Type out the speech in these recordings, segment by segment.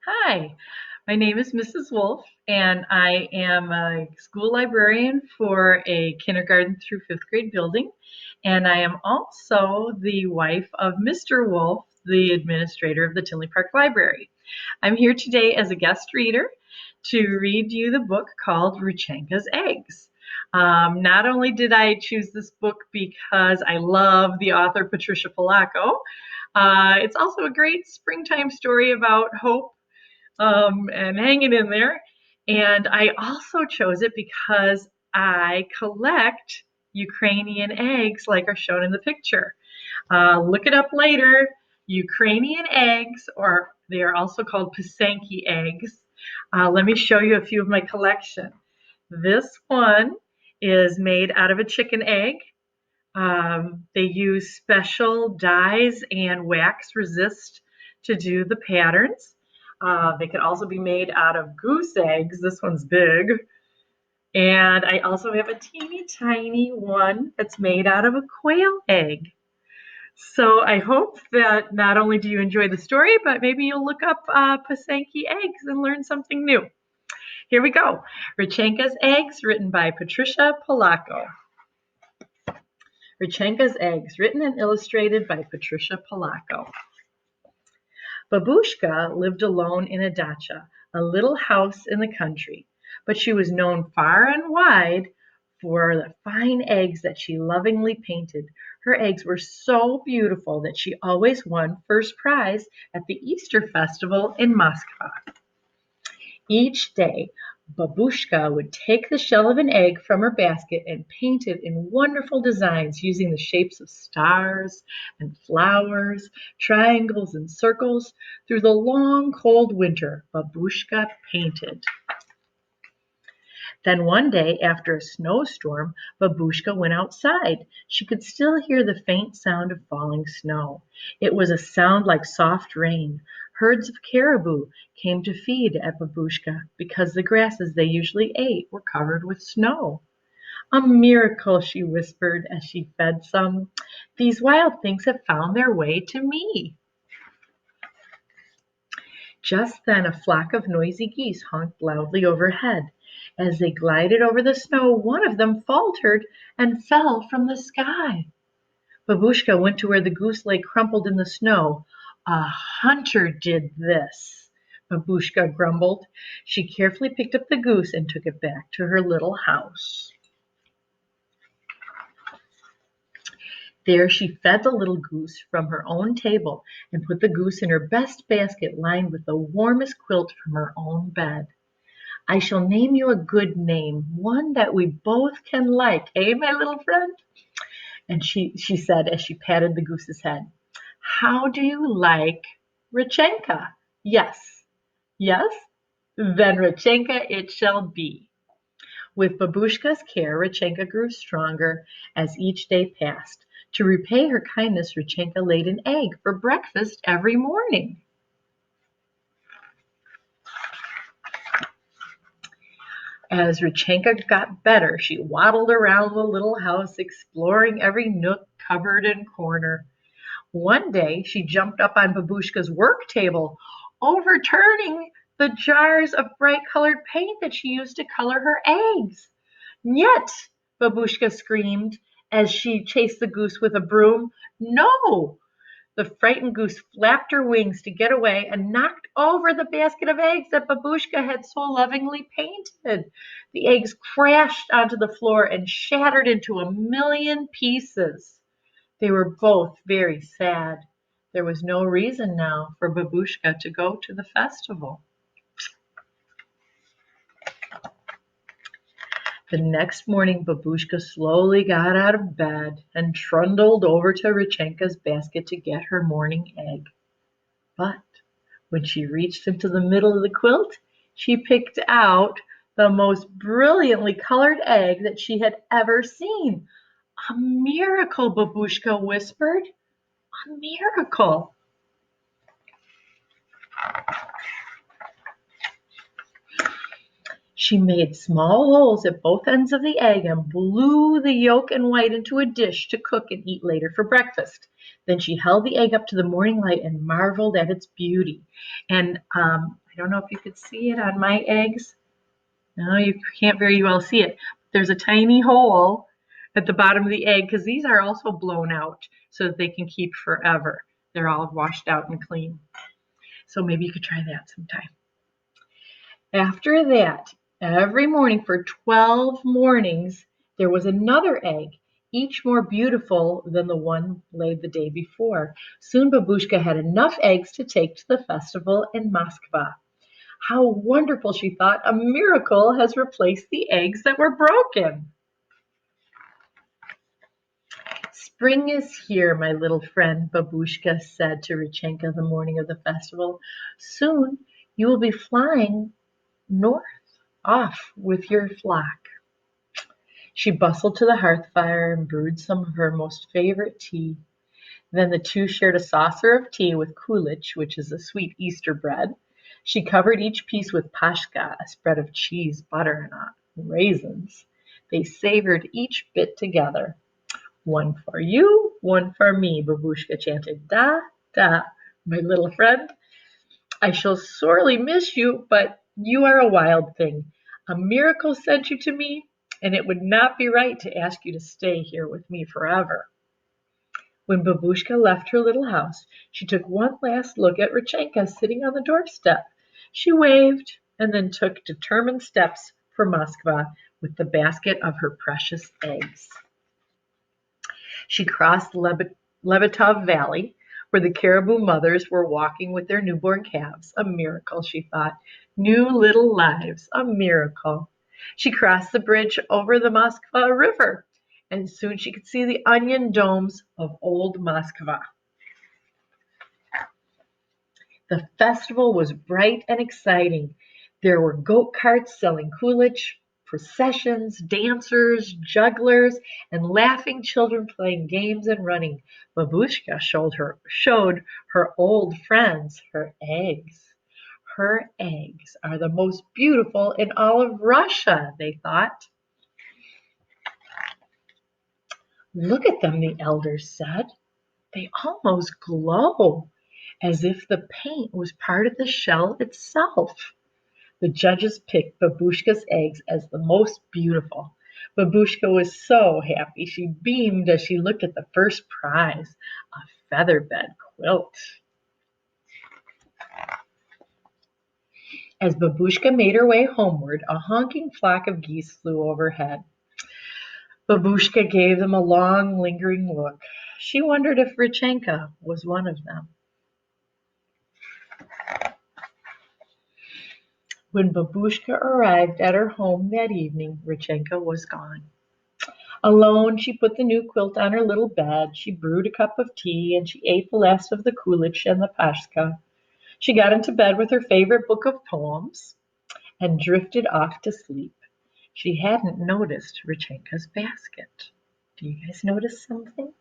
Hi, my name is Mrs. Wolff, and I am a school librarian for a kindergarten through fifth grade building. And I am also the wife of Mr. Wolff, the administrator of the Tinley Park Library. I'm here today as a guest reader to read you the book called Rechenka's Eggs. Not only did I choose this book because I love the author Patricia Polacco, it's also a great springtime story about hope and hanging in there. And I also chose it because I collect Ukrainian eggs like are shown in the picture. Look it up later. Ukrainian eggs, or they are also called Pisanki eggs. Let me show you a few of my collection. This one is made out of a chicken egg. They use special dyes and wax resist to do the patterns. They can also be made out of goose eggs. This one's big. And I also have a teeny tiny one that's made out of a quail egg. So I hope that not only do you enjoy the story, but maybe you'll look up Pisanki eggs and learn something new. Here we go. Rechenka's Eggs, written by Patricia Polacco. Rechenka's Eggs, written and illustrated by Patricia Polacco. Babushka lived alone in a dacha, a little house in the country, but she was known far and wide for the fine eggs that she lovingly painted. Her eggs were so beautiful that she always won first prize at the Easter festival in Moscow. Each day, Babushka would take the shell of an egg from her basket and paint it in wonderful designs using the shapes of stars and flowers, triangles and circles. Through the long, cold winter, Babushka painted. Then one day, after a snowstorm, Babushka went outside. She could still hear the faint sound of falling snow. It was a sound like soft rain. Herds of caribou came to feed at Babushka because the grasses they usually ate were covered with snow. A miracle, she whispered as she fed some. These wild things have found their way to me. Just then a flock of noisy geese honked loudly overhead. As they glided over the snow, one of them faltered and fell from the sky. Babushka went to where the goose lay crumpled in the snow. A hunter did this, Babushka grumbled. She carefully picked up the goose and took it back to her little house. There she fed the little goose from her own table and put the goose in her best basket lined with the warmest quilt from her own bed. I shall name you a good name, one that we both can like, eh, my little friend? And she said as she patted the goose's head. How do you like Rechenka? Yes. Yes? Then Rechenka it shall be. With Babushka's care, Rechenka grew stronger as each day passed. To repay her kindness, Rechenka laid an egg for breakfast every morning. As Rechenka got better, she waddled around the little house, exploring every nook, cupboard, and corner. One day, she jumped up on Babushka's work table, overturning the jars of bright-colored paint that she used to color her eggs. "Niet!" Babushka screamed as she chased the goose with a broom. "No!" The frightened goose flapped her wings to get away and knocked over the basket of eggs that Babushka had so lovingly painted. The eggs crashed onto the floor and shattered into a million pieces. They were both very sad. There was no reason now for Babushka to go to the festival. The next morning, Babushka slowly got out of bed and trundled over to Rechenka's basket to get her morning egg. But when she reached into the middle of the quilt, she picked out the most brilliantly colored egg that she had ever seen. "A miracle," Babushka whispered. "A miracle." She made small holes at both ends of the egg and blew the yolk and white into a dish to cook and eat later for breakfast. Then she held the egg up to the morning light and marveled at its beauty. And I don't know if you could see it on my eggs. No, you can't very well see it. There's a tiny hole at the bottom of the egg because these are also blown out so that they can keep forever. They're all washed out and clean. So maybe you could try that sometime. After that, every morning for 12 mornings, there was another egg, each more beautiful than the one laid the day before. Soon Babushka had enough eggs to take to the festival in Moskva. How wonderful, she thought. A miracle has replaced the eggs that were broken. Spring is here, my little friend, Babushka said to Rechenka the morning of the festival. Soon you will be flying north, off with your flock. She bustled to the hearth fire and brewed some of her most favorite tea. Then the two shared a saucer of tea with kulich, which is a sweet Easter bread. She covered each piece with pashka, a spread of cheese, butter, and raisins. They savored each bit together. One for you, one for me, Babushka chanted. Da, da, my little friend. I shall sorely miss you, but you are a wild thing. A miracle sent you to me, and it would not be right to ask you to stay here with me forever. When Babushka left her little house, she took one last look at Rechenka sitting on the doorstep. She waved and then took determined steps for Moskva with the basket of her precious eggs. She crossed Lebetov Valley, where the caribou mothers were walking with their newborn calves. A miracle, she thought. New little lives, a miracle. She crossed the bridge over the Moskva River, and soon she could see the onion domes of old Moskva. The festival was bright and exciting. There were goat carts selling kulich, processions, dancers, jugglers, and laughing children playing games and running. Babushka showed her old friends her eggs. Her eggs are the most beautiful in all of Russia, they thought. Look at them, the elders said. They almost glow, as if the paint was part of the shell itself. The judges picked Babushka's eggs as the most beautiful. Babushka was so happy. She beamed as she looked at the first prize, a feather bed quilt. As Babushka made her way homeward, a honking flock of geese flew overhead. Babushka gave them a long, lingering look. She wondered if Rechenka was one of them. When Babushka arrived at her home that evening, Rechenka was gone. Alone, she put the new quilt on her little bed. She brewed a cup of tea, and she ate the last of the kulich and the pashka. She got into bed with her favorite book of poems and drifted off to sleep. She hadn't noticed Rechenka's basket. Do you guys notice something?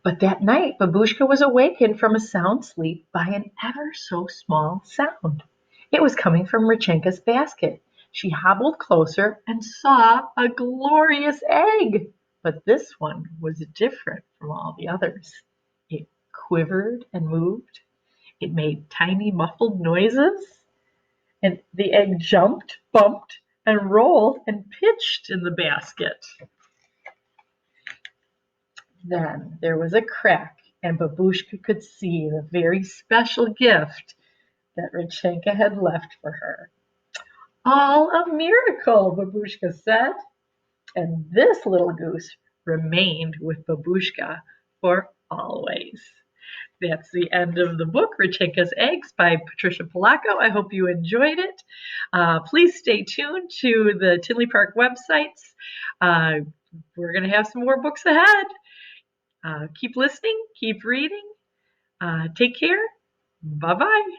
But that night, Babushka was awakened from a sound sleep by an ever so small sound. It was coming from Rechenka's basket. She hobbled closer and saw a glorious egg. But this one was different from all the others. It quivered and moved. It made tiny muffled noises. And the egg jumped, bumped, and rolled and pitched in the basket. Then there was a crack, and Babushka could see the very special gift that Rechenka had left for her. All a miracle, Babushka said. And this little goose remained with Babushka for always. That's the end of the book, Rechenka's Eggs by Patricia Polacco. I hope you enjoyed it. Please stay tuned to the Tinley Park websites. We're going to have some more books ahead. Keep listening, keep reading. Take care. Bye-bye.